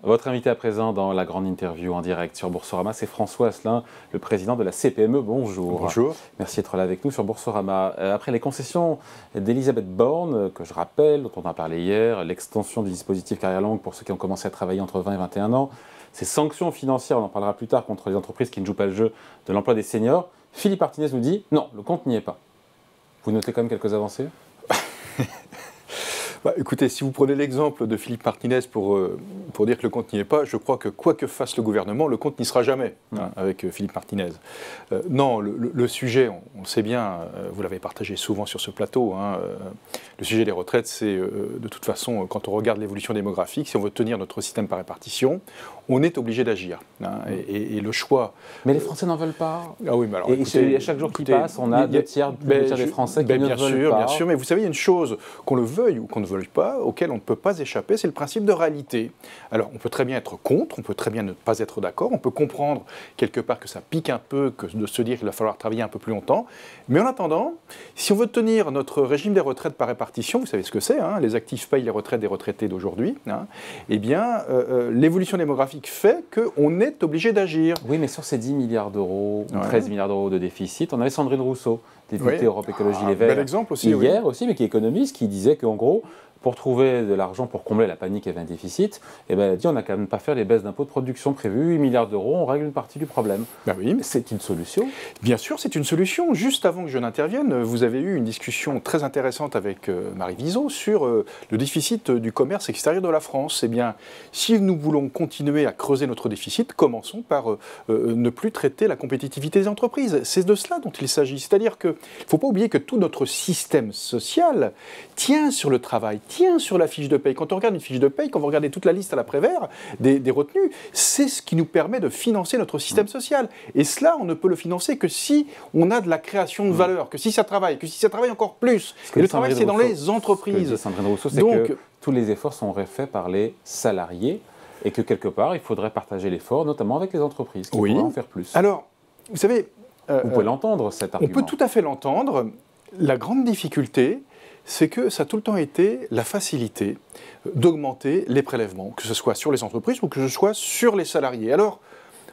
Votre invité à présent dans la grande interview en direct sur Boursorama, c'est François Asselin, le président de la CPME. Bonjour. Bonjour. Merci d'être là avec nous sur Boursorama. Après les concessions d'Elisabeth Borne, que je rappelle, dont on a parlé hier, l'extension du dispositif carrière longue pour ceux qui ont commencé à travailler entre 20 et 21 ans, ces sanctions financières, on en parlera plus tard, contre les entreprises qui ne jouent pas le jeu de l'emploi des seniors, Philippe Martinez nous dit non, le compte n'y est pas. Vous notez quand même quelques avancées? Écoutez, si vous prenez l'exemple de Philippe Martinez pour dire que le compte n'y est pas, je crois que quoi que fasse le gouvernement, le compte n'y sera jamais avec Philippe Martinez. Non, le sujet, on le sait bien, vous l'avez partagé souvent sur ce plateau, le sujet des retraites, c'est de toute façon, quand on regarde l'évolution démographique, si on veut tenir notre système par répartition, on est obligé d'agir. Et le choix... Mais les Français n'en veulent pas. Ah oui, mais alors, et chaque jour qui passe, on a deux tiers des Français qui ne veulent pas. Bien sûr, mais vous savez, il y a une chose, qu'on le veuille ou qu'on ne veuille pas, auquel on ne peut pas échapper, c'est le principe de réalité. Alors, on peut très bien être contre, on peut très bien ne pas être d'accord, on peut comprendre quelque part que ça pique un peu, que de se dire qu'il va falloir travailler un peu plus longtemps, mais en attendant, si on veut tenir notre régime des retraites par répartition, vous savez ce que c'est, les actifs payent les retraites des retraités d'aujourd'hui, eh bien, l'évolution démographique fait qu'on est obligé d'agir. Oui, mais sur ces 10 milliards d'euros, 13 milliards d'euros de déficit, on avait Sandrine Rousseau, députée Europe Écologie Les Verts, bel exemple aussi, hier aussi, mais qui est économiste, qui disait qu'en gros, pour trouver de l'argent pour combler la panique et un déficit, elle a dit on n'a quand même pas faire les baisses d'impôts de production prévues, 8 milliards d'euros, on règle une partie du problème. Oui. C'est une solution. Bien sûr, c'est une solution. Juste avant que je n'intervienne, vous avez eu une discussion très intéressante avec Marie Viseau sur le déficit du commerce extérieur de la France. Eh bien, si nous voulons continuer à creuser notre déficit, commençons par ne plus traiter la compétitivité des entreprises. C'est de cela dont il s'agit. C'est-à-dire qu'il ne faut pas oublier que tout notre système social tient sur le travail, tient sur la fiche de paye. Quand on regarde une fiche de paye, quand vous regardez toute la liste à la Prévert des retenues, c'est ce qui nous permet de financer notre système social. Et cela, on ne peut le financer que si on a de la création de valeur, que si ça travaille encore plus. Et le travail, c'est dans les entreprises. Ce que dit Sandrine Rousseau, c'est que tous les efforts sont faits par les salariés et que quelque part, il faudrait partager l'effort, notamment avec les entreprises, qui pourraient en faire plus. Alors, vous savez... vous pouvez l'entendre, cet argument. On peut tout à fait l'entendre. La grande difficulté, c'est que ça a tout le temps été la facilité d'augmenter les prélèvements, que ce soit sur les entreprises ou que ce soit sur les salariés. Alors,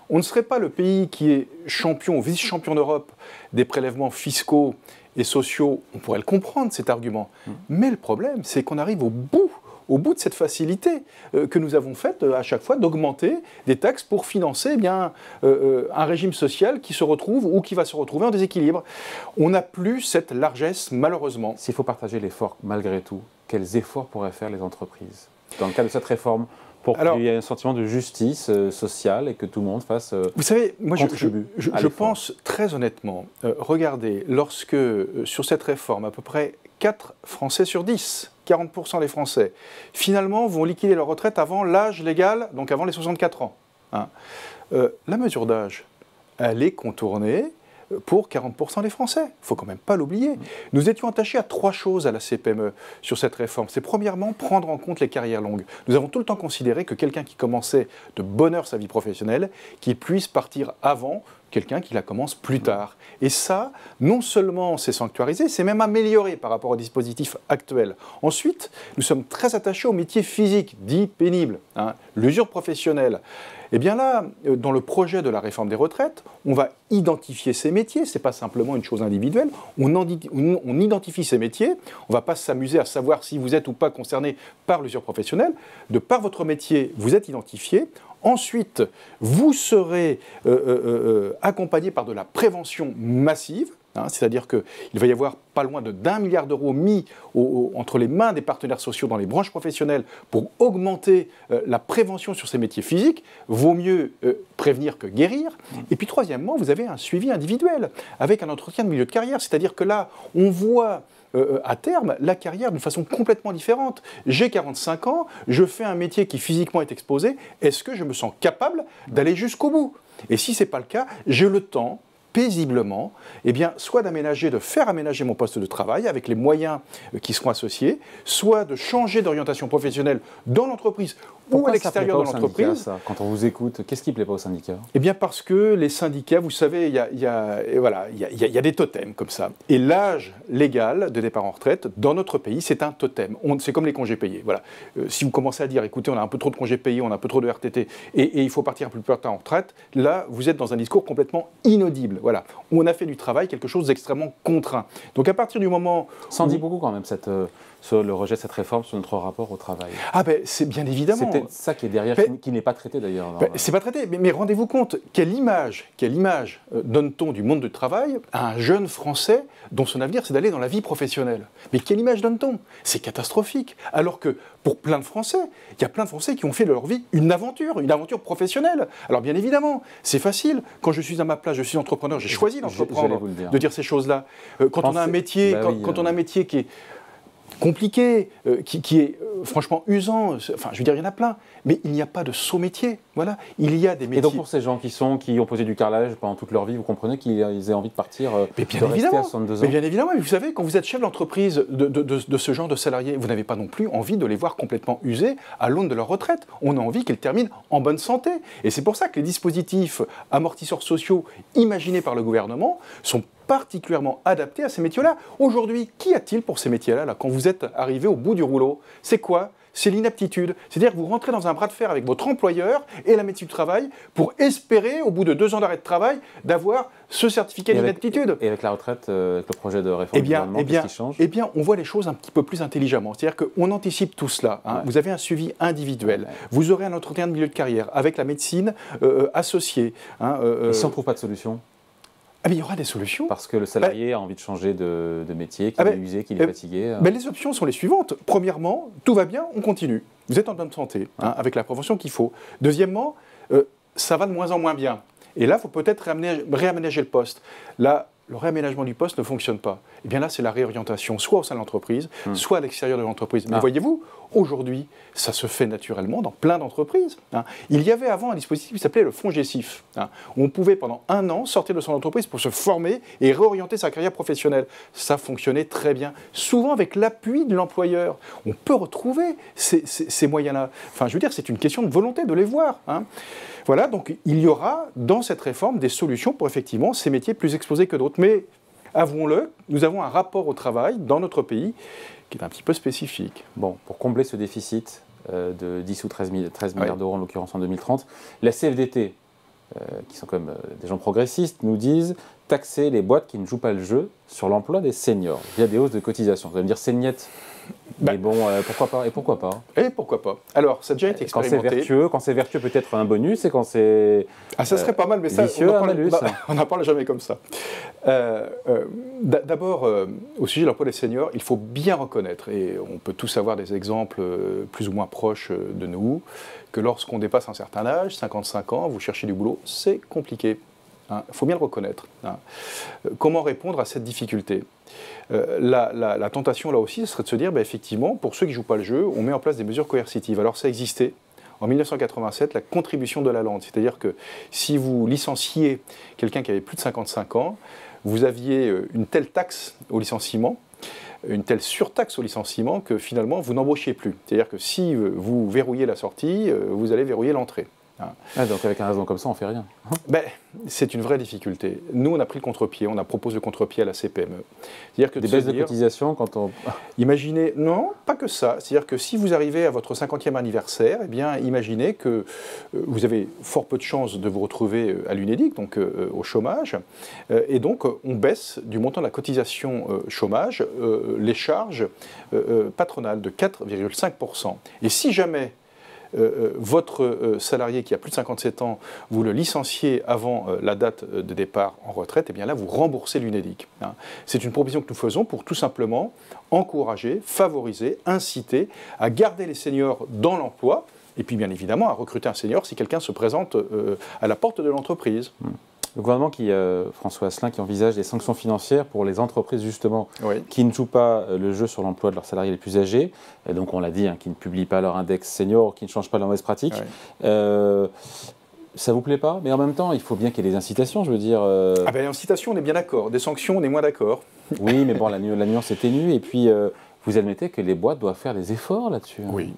on ne serait pas le pays qui est champion ou vice-champion d'Europe des prélèvements fiscaux et sociaux, on pourrait le comprendre cet argument. Mais le problème, c'est qu'on arrive au bout de cette facilité que nous avons faite à chaque fois d'augmenter des taxes pour financer un régime social qui se retrouve ou qui va se retrouver en déséquilibre. On n'a plus cette largesse, malheureusement. S'il faut partager l'effort, malgré tout, quels efforts pourraient faire les entreprises dans le cadre de cette réforme pour qu'il y ait un sentiment de justice sociale et que tout le monde fasse vous savez, moi je pense très honnêtement, regardez, lorsque sur cette réforme, à peu près 4 Français sur 10, 40% des Français, finalement vont liquider leur retraite avant l'âge légal, donc avant les 64 ans. La mesure d'âge, elle est contournée pour 40% des Français. Il ne faut quand même pas l'oublier. Nous étions attachés à 3 choses à la CPME sur cette réforme. C'est premièrement prendre en compte les carrières longues. Nous avons tout le temps considéré que quelqu'un qui commençait de bonne heure sa vie professionnelle, qu'il puisse partir avant quelqu'un qui la commence plus tard. Et ça, non seulement c'est sanctuarisé, c'est même amélioré par rapport au dispositif actuel. Ensuite, nous sommes très attachés aux métiers physiques, dits pénibles, l'usure professionnelle. Eh bien là, dans le projet de la réforme des retraites, on va identifier ces métiers, ce n'est pas simplement une chose individuelle, on identifie ces métiers, on ne va pas s'amuser à savoir si vous êtes ou pas concerné par l'usure professionnelle, de par votre métier, vous êtes identifié. Ensuite, vous serez accompagné par de la prévention massive, c'est-à-dire qu'il va y avoir pas loin d'1 milliard d'euros mis entre les mains des partenaires sociaux dans les branches professionnelles pour augmenter la prévention sur ces métiers physiques. Vaut mieux prévenir que guérir. Et puis troisièmement, vous avez un suivi individuel avec un entretien de milieu de carrière, c'est-à-dire que là, on voit à terme, la carrière d'une façon complètement différente. J'ai 45 ans, je fais un métier qui physiquement est exposé, est-ce que je me sens capable d'aller jusqu'au bout? Et si ce n'est pas le cas, j'ai le temps, paisiblement, soit de faire aménager mon poste de travail avec les moyens qui seront associés, soit de changer d'orientation professionnelle dans l'entreprise ou à l'extérieur de l'entreprise. Quand on vous écoute, qu'est-ce qui ne plaît pas aux syndicats? Eh bien parce que les syndicats, vous savez, il y a des totems comme ça. Et l'âge légal de départ en retraite, dans notre pays, c'est un totem. C'est comme les congés payés. Voilà. Si vous commencez à dire, écoutez, on a un peu trop de congés payés, on a un peu trop de RTT, et il faut partir un peu plus tard en retraite, là, vous êtes dans un discours complètement inaudible. Voilà. On a fait du travail quelque chose d'extrêmement contraint. Donc à partir du moment... Ça en dit beaucoup quand même, sur le rejet de cette réforme sur notre rapport au travail. Ah ben c'est bien évidemment. C'est peut-être ça qui est derrière, qui n'est pas traité d'ailleurs. C'est pas traité, mais rendez-vous compte, quelle image donne-t-on du monde du travail à un jeune Français dont son avenir c'est d'aller dans la vie professionnelle? Mais quelle image donne-t-on? C'est catastrophique. Alors que pour plein de Français, il y a plein de Français qui ont fait de leur vie une aventure professionnelle. Alors bien évidemment, c'est facile. Quand je suis à ma place, je suis entrepreneur, j'ai choisi d'entreprendre, de dire ces choses-là. Quand on a un métier, quand on a un métier qui est compliqué, qui est franchement usant, enfin je veux dire il y en a plein, mais il n'y a pas de saut métier, voilà, il y a des métiers. Et donc pour ces gens qui ont posé du carrelage pendant toute leur vie, vous comprenez qu'ils aient envie de partir, rester à 62 ans? Mais bien évidemment, mais vous savez, quand vous êtes chef d'entreprise de ce genre de salariés, vous n'avez pas non plus envie de les voir complètement usés à l'aune de leur retraite, on a envie qu'ils terminent en bonne santé, et c'est pour ça que les dispositifs amortisseurs sociaux imaginés par le gouvernement sont particulièrement adaptés à ces métiers-là. Aujourd'hui, qu'y a-t-il pour ces métiers-là, quand vous êtes arrivé au bout du rouleau? C'est quoi? C'est l'inaptitude. C'est-à-dire que vous rentrez dans un bras de fer avec votre employeur et la médecine du travail pour espérer, au bout de 2 ans d'arrêt de travail, d'avoir ce certificat d'inaptitude. Et avec la retraite, avec le projet de réforme du gouvernement, qu'est-ce qui change? Eh bien, on voit les choses un petit peu plus intelligemment. C'est-à-dire qu'on anticipe tout cela. Hein. Ouais. Vous avez un suivi individuel. Ouais. Vous aurez un entretien de milieu de carrière avec la médecine associée. Hein, et si on ne trouve pas de solution? Ah mais il y aura des solutions. Parce que le salarié a envie de changer de métier, qu'il est usé, qu'il est fatigué. Les options sont les suivantes. Premièrement, tout va bien, on continue. Vous êtes en bonne santé, avec la prévention qu'il faut. Deuxièmement, ça va de moins en moins bien. Et là, il faut peut-être réaménager le poste. Là, le réaménagement du poste ne fonctionne pas. Et bien là, c'est la réorientation, soit au sein de l'entreprise, soit à l'extérieur de l'entreprise. Mais voyez-vous, aujourd'hui, ça se fait naturellement dans plein d'entreprises. Il y avait avant un dispositif qui s'appelait le fonds GESIF, où on pouvait pendant 1 an sortir de son entreprise pour se former et réorienter sa carrière professionnelle. Ça fonctionnait très bien, souvent avec l'appui de l'employeur. On peut retrouver ces moyens-là. Enfin, je veux dire, c'est une question de volonté de les voir. Voilà, donc il y aura dans cette réforme des solutions pour effectivement ces métiers plus exposés que d'autres. Mais avouons-le, nous avons un rapport au travail dans notre pays qui est un petit peu spécifique. Bon, pour combler ce déficit de 10 ou 13 milliards d'euros en l'occurrence en 2030, la CFDT, qui sont comme des gens progressistes, nous disent taxer les boîtes qui ne jouent pas le jeu sur l'emploi des seniors via des hausses de cotisations. Vous allez me dire, c'est niette. Mais bon, pourquoi pas? Et pourquoi pas? Et pourquoi pas? Alors, ça a déjà été expérimenté. Quand c'est vertueux, peut-être un bonus, et quand c'est ça serait pas mal, mais ça, vicieux, on n'en parle jamais comme ça. D'abord, au sujet de l'emploi des seniors, il faut bien reconnaître, et on peut tous avoir des exemples plus ou moins proches de nous, que lorsqu'on dépasse un certain âge, 55 ans, vous cherchez du boulot, c'est compliqué. Il faut bien le reconnaître. Comment répondre à cette difficulté? La tentation, là aussi, ce serait de se dire, effectivement, pour ceux qui ne jouent pas le jeu, on met en place des mesures coercitives. Alors, ça existait en 1987, la contribution de la lande. C'est-à-dire que si vous licenciez quelqu'un qui avait plus de 55 ans, vous aviez une telle taxe au licenciement, une telle surtaxe au licenciement, que finalement, vous n'embauchiez plus. C'est-à-dire que si vous verrouillez la sortie, vous allez verrouiller l'entrée. Donc avec un raisonnement comme ça, on ne fait rien. C'est une vraie difficulté. Nous, on a pris le contre-pied, on a proposé le contre-pied à la CPME. C'est-à-dire que des baisses de cotisation quand on... Imaginez, non, pas que ça. C'est-à-dire que si vous arrivez à votre 50e anniversaire, eh bien, imaginez que vous avez fort peu de chances de vous retrouver à l'UNEDIC, donc au chômage, et donc on baisse du montant de la cotisation chômage les charges patronales de 4,5%. Et si jamais votre salarié qui a plus de 57 ans, vous le licenciez avant la date de départ en retraite, et bien là, vous remboursez l'UNEDIC. C'est une proposition que nous faisons pour tout simplement encourager, favoriser, inciter à garder les seniors dans l'emploi, et puis bien évidemment à recruter un senior si quelqu'un se présente à la porte de l'entreprise. Le gouvernement, François Asselin, qui envisage des sanctions financières pour les entreprises justement qui ne jouent pas le jeu sur l'emploi de leurs salariés les plus âgés, et donc on l'a dit, qui ne publient pas leur index senior, qui ne changent pas leurs mauvaises pratiques. Ça vous plaît pas? Mais en même temps, il faut bien qu'il y ait des incitations, je veux dire. Incitations, on est bien d'accord. Des sanctions, on est moins d'accord. Oui, mais bon, la nuance est ténue. Et puis, vous admettez que les boîtes doivent faire des efforts là-dessus. Oui.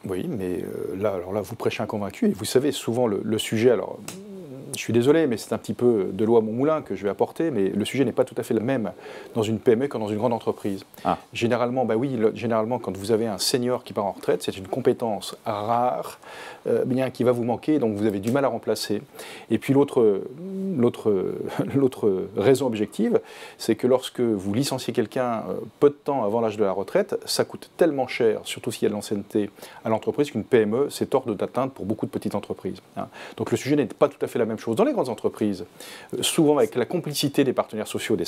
Oui, mais alors là, vous prêchez un convaincu. Et vous savez, souvent, le sujet... Alors, je suis désolé, mais c'est un petit peu de l'eau à mon moulin que je vais apporter, mais le sujet n'est pas tout à fait le même dans une PME que dans une grande entreprise. Ah. Généralement, généralement, quand vous avez un senior qui part en retraite, c'est une compétence rare, bien qui va vous manquer, donc vous avez du mal à remplacer. Et puis l'autre raison objective, c'est que lorsque vous licenciez quelqu'un peu de temps avant l'âge de la retraite, ça coûte tellement cher, surtout s'il y a de l'ancienneté à l'entreprise, qu'une PME, c'est hors d'atteinte pour beaucoup de petites entreprises. Donc le sujet n'est pas tout à fait la même chose. Dans les grandes entreprises, souvent avec la complicité des partenaires sociaux, des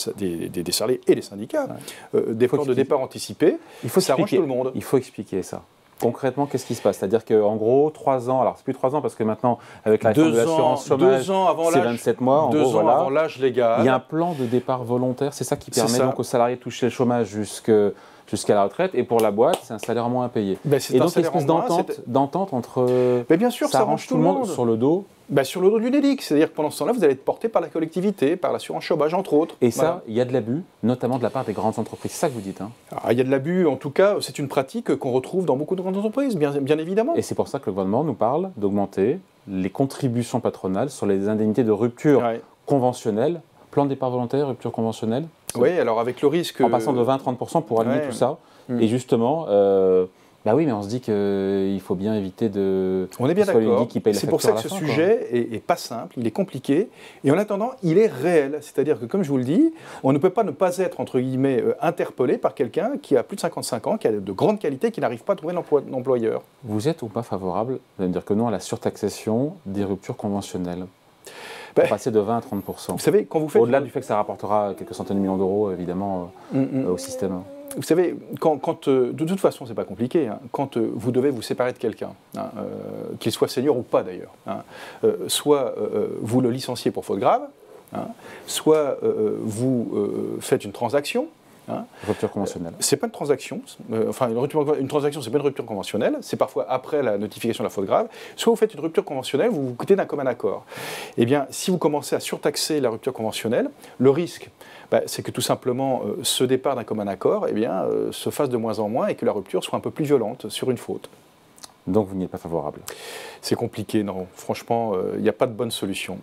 salariés et des syndicats, des plans de départ anticipés, ça arrange tout le monde. Il faut expliquer ça. Concrètement, qu'est-ce qui se passe? C'est-à-dire qu'en gros, 3 ans, alors c'est plus 3 ans parce que maintenant, avec la réforme de l'assurance chômage, c'est 27 mois. 2 ans avant l'âge légal. Il y a un plan de départ volontaire, c'est ça qui permet donc aux salariés de toucher le chômage jusqu'à la retraite, et pour la boîte, c'est un salaire en moins à payer. Et donc, une espèce d'entente entre... bien sûr, ça arrange tout le monde. Sur le dos. Sur le dos du l'UNEDIC, c'est-à-dire que pendant ce temps-là, vous allez être porté par la collectivité, par l'assurance chômage, entre autres. Et ça, il y a de l'abus, notamment de la part des grandes entreprises. C'est ça que vous dites, hein? Il y a de l'abus, en tout cas, c'est une pratique qu'on retrouve dans beaucoup de grandes entreprises, bien évidemment. Et c'est pour ça que le gouvernement nous parle d'augmenter les contributions patronales sur les indemnités de rupture conventionnelle, plan de départ volontaire, rupture conventionnelle. Oui, alors avec le risque... En passant de 20-30% pour aligner tout ça. Et justement... oui, mais on se dit qu'il faut bien éviter de... On est bien d'accord. C'est pour ça que ce sujet est pas simple, il est compliqué. Et en attendant, il est réel. C'est-à-dire que, comme je vous le dis, on ne peut pas ne pas être, entre guillemets, interpellé par quelqu'un qui a plus de 55 ans, qui a de grandes qualités, qui n'arrive pas à trouver d'employeur. Vous êtes ou pas favorable, vous allez me dire que non, à la surtaxation des ruptures conventionnelles? Pour passer de 20 à 30%. Vous savez, quand vous faites... Au-delà du fait que ça rapportera quelques centaines de millions d'euros, évidemment, au système. Vous savez, de toute façon, c'est pas compliqué. Quand vous devez vous séparer de quelqu'un, qu'il soit senior ou pas d'ailleurs, soit vous le licenciez pour faute grave, soit vous faites une transaction. Rupture conventionnelle. C'est pas une transaction. Une transaction, c'est pas une rupture conventionnelle. C'est parfois après la notification de la faute grave. Soit vous faites une rupture conventionnelle, vous vous quittez d'un commun accord. Eh bien, si vous commencez à surtaxer la rupture conventionnelle, le risque, c'est que tout simplement ce départ d'un commun accord, se fasse de moins en moins et que la rupture soit un peu plus violente sur une faute. Donc vous n'y êtes pas favorable? C'est compliqué, non. Franchement, il n'y a pas de bonne solution.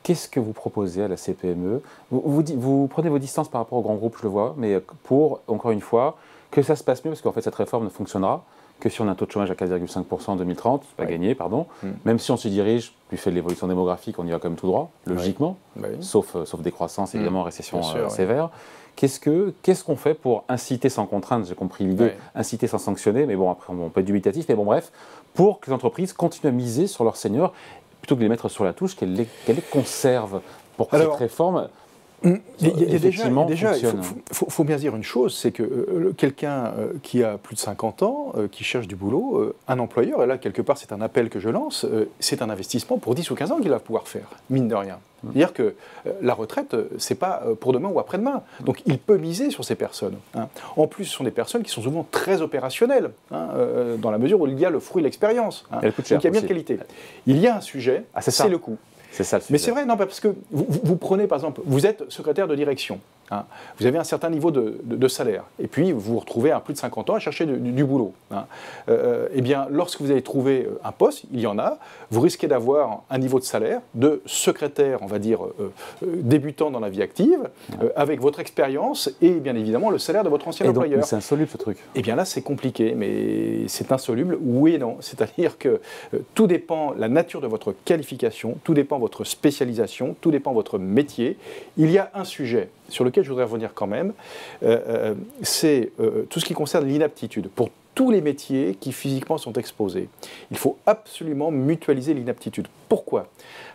Qu'est-ce que vous proposez à la CPME? Vous prenez vos distances par rapport aux grands groupes, je le vois, mais pour, encore une fois, que ça se passe mieux, parce qu'en fait cette réforme ne fonctionnera que si on a un taux de chômage à 4,5% en 2030, pas gagné, pardon. Même si on s'y dirige, du fait de l'évolution démographique, on y va quand même tout droit, logiquement, sauf décroissance, évidemment, récession sévère. Qu'est-ce qu'on fait pour inciter sans contrainte, j'ai compris l'idée, inciter sans sanctionner, mais bon, après on peut être dubitatif, mais bon, bref, pour que les entreprises continuent à miser sur leurs seniors, plutôt que de les mettre sur la touche, qu'elles les conservent pour que cette réforme effectivement fonctionne. Il faut bien dire une chose, c'est que quelqu'un qui a plus de 50 ans, qui cherche du boulot, un employeur, et là quelque part c'est un appel que je lance, c'est un investissement pour 10 ou 15 ans qu'il va pouvoir faire, mine de rien. C'est-à-dire que la retraite, c'est pas pour demain ou après-demain. Donc il peut miser sur ces personnes. En plus, ce sont des personnes qui sont souvent très opérationnelles, dans la mesure où il y a le fruit de l'expérience. Donc il y a bien de qualité. Il y a un sujet, c'est le coût. C'est ça le sujet. Mais c'est vrai, non, parce que vous prenez par exemple, vous êtes secrétaire de direction, vous avez un certain niveau de salaire, et puis vous vous retrouvez à plus de 50 ans à chercher du boulot. Eh bien, lorsque vous avez trouvé un poste, il y en a, vous risquez d'avoir un niveau de salaire de secrétaire, on va dire, débutant dans la vie active, avec votre expérience et bien évidemment le salaire de votre ancien employeur. C'est insoluble ce truc. Eh bien là, c'est compliqué, mais c'est insoluble, oui et non. C'est-à-dire que tout dépend la nature de votre qualification, tout dépend votre spécialisation, tout dépend votre métier. Il y a un sujet sur lequel je voudrais revenir quand même, c'est tout ce qui concerne l'inaptitude. Pour tous les métiers qui physiquement sont exposés, il faut absolument mutualiser l'inaptitude. Pourquoi ?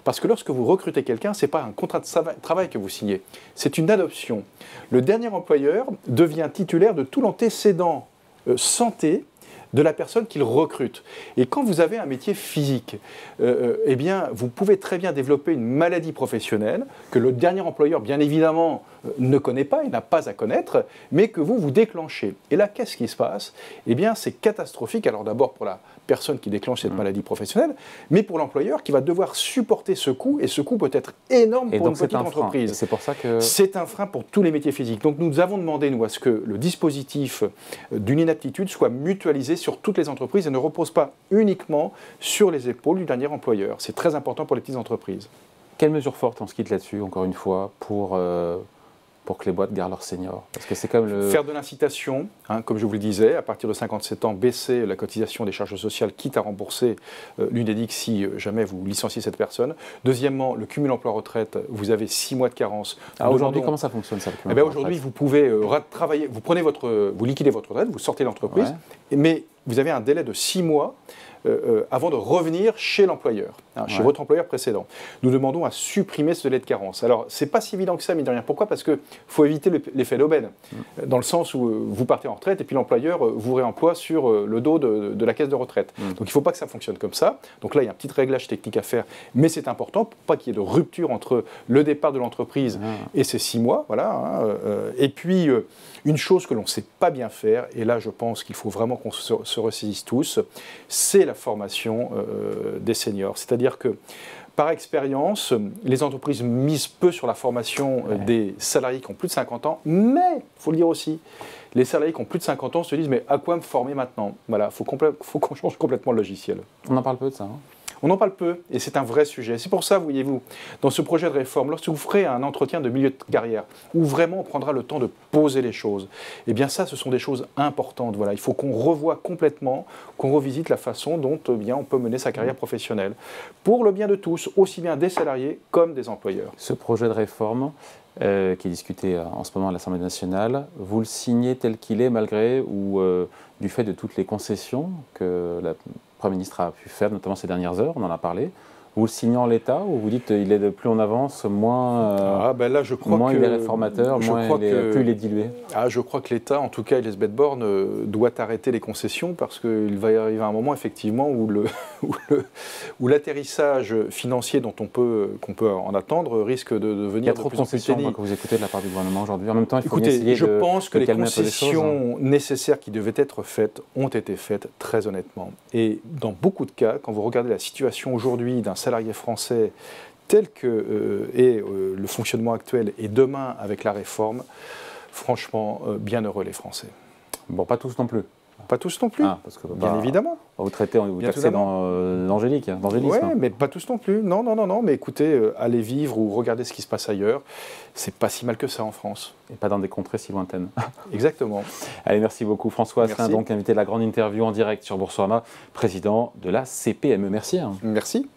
Parce que lorsque vous recrutez quelqu'un, ce n'est pas un contrat de travail que vous signez, c'est une adoption. Le dernier employeur devient titulaire de tout l'antécédent santé de la personne qu'il recrute. Et quand vous avez un métier physique, eh bien, vous pouvez très bien développer une maladie professionnelle que le dernier employeur, bien évidemment, ne connaît pas et n'a pas à connaître, mais que vous déclenchez. Et là, qu'est-ce qui se passe ? Eh bien, c'est catastrophique. Alors d'abord pour la personne qui déclenche cette maladie professionnelle, mais pour l'employeur qui va devoir supporter ce coût, et ce coût peut être énorme pour une petite entreprise. C'est pour ça que... C'est un frein pour tous les métiers physiques. Donc nous avons demandé, nous, à ce que le dispositif d'une inaptitude soit mutualisé sur toutes les entreprises et ne repose pas uniquement sur les épaules du dernier employeur. C'est très important pour les petites entreprises. Quelles mesures fortes, on se quitte là-dessus, encore une fois, pour que les boîtes gardent leurs seniors? Parce que c'est comme faire de l'incitation, comme je vous le disais, à partir de 57 ans, baisser la cotisation des charges sociales, quitte à rembourser l'UNEDIC si jamais vous licenciez cette personne. Deuxièmement, le cumul emploi-retraite, vous avez 6 mois de carence. Aujourd'hui, comment ça fonctionne ça, le cumul emploi-retraite? Aujourd'hui, vous pouvez travailler, vous liquidez votre retraite, vous sortez de l'entreprise, mais vous avez un délai de 6 mois avant de revenir chez l'employeur, chez votre employeur précédent. Nous demandons à supprimer ce délai de carence. Alors, ce n'est pas si évident que ça, mine de rien. Pourquoi? Parce qu'il faut éviter l'effet d'aubaine, dans le sens où vous partez en retraite et puis l'employeur vous réemploie sur le dos de la caisse de retraite. Donc, il ne faut pas que ça fonctionne comme ça. Donc là, il y a un petit réglage technique à faire, mais c'est important pour pas qu'il y ait de rupture entre le départ de l'entreprise et ces 6 mois. Voilà, et puis, une chose que l'on ne sait pas bien faire, et là, je pense qu'il faut vraiment qu'on se ressaisisse tous, c'est la formation des seniors. C'est-à-dire que, par expérience, les entreprises misent peu sur la formation des salariés qui ont plus de 50 ans, mais, il faut le dire aussi, les salariés qui ont plus de 50 ans se disent « mais à quoi me former maintenant ?» Voilà, il faut qu'on change complètement le logiciel. On en parle peu de ça, On en parle peu, et c'est un vrai sujet. C'est pour ça, voyez-vous, dans ce projet de réforme, lorsque vous ferez un entretien de milieu de carrière, où vraiment on prendra le temps de poser les choses, eh bien ça, ce sont des choses importantes. Voilà. Il faut qu'on revoie complètement, qu'on revisite la façon dont on peut mener sa carrière professionnelle, pour le bien de tous, aussi bien des salariés comme des employeurs. Ce projet de réforme, qui est discuté en ce moment à l'Assemblée nationale, vous le signez tel qu'il est, malgré ou du fait de toutes les concessions que la Premier ministre a pu faire, notamment ces dernières heures, on en a parlé. Vous le signez en l'état ou vous dites qu'il est de plus on avance, moins, là, je crois moins que, il est réformateur, plus il est dilué? Je crois que l'État, en tout cas Elisabeth Borne, doit arrêter les concessions parce qu'il va y arriver un moment effectivement où l'atterrissage financier qu'on peut en attendre risque de devenir. Il y a trop de concessions que vous écoutez de la part du gouvernement aujourd'hui. En même temps, il faut essayer je pense que les calmer concessions nécessaires qui devaient être faites ont été faites très honnêtement. Et dans beaucoup de cas, quand vous regardez la situation aujourd'hui d'un salarié français tel que est le fonctionnement actuel et demain avec la réforme, franchement, bien heureux les Français. Bon, pas tous non plus. Pas tous non plus, parce que, bien évidemment. Vous taxez d'angélisme. Oui, mais pas tous non plus. Non, mais écoutez, allez vivre ou regardez ce qui se passe ailleurs, c'est pas si mal que ça en France. Et pas dans des contrées si lointaines. Exactement. Allez, merci beaucoup. François Asselin, donc invité de la grande interview en direct sur Boursorama, président de la CPME. Merci. Merci.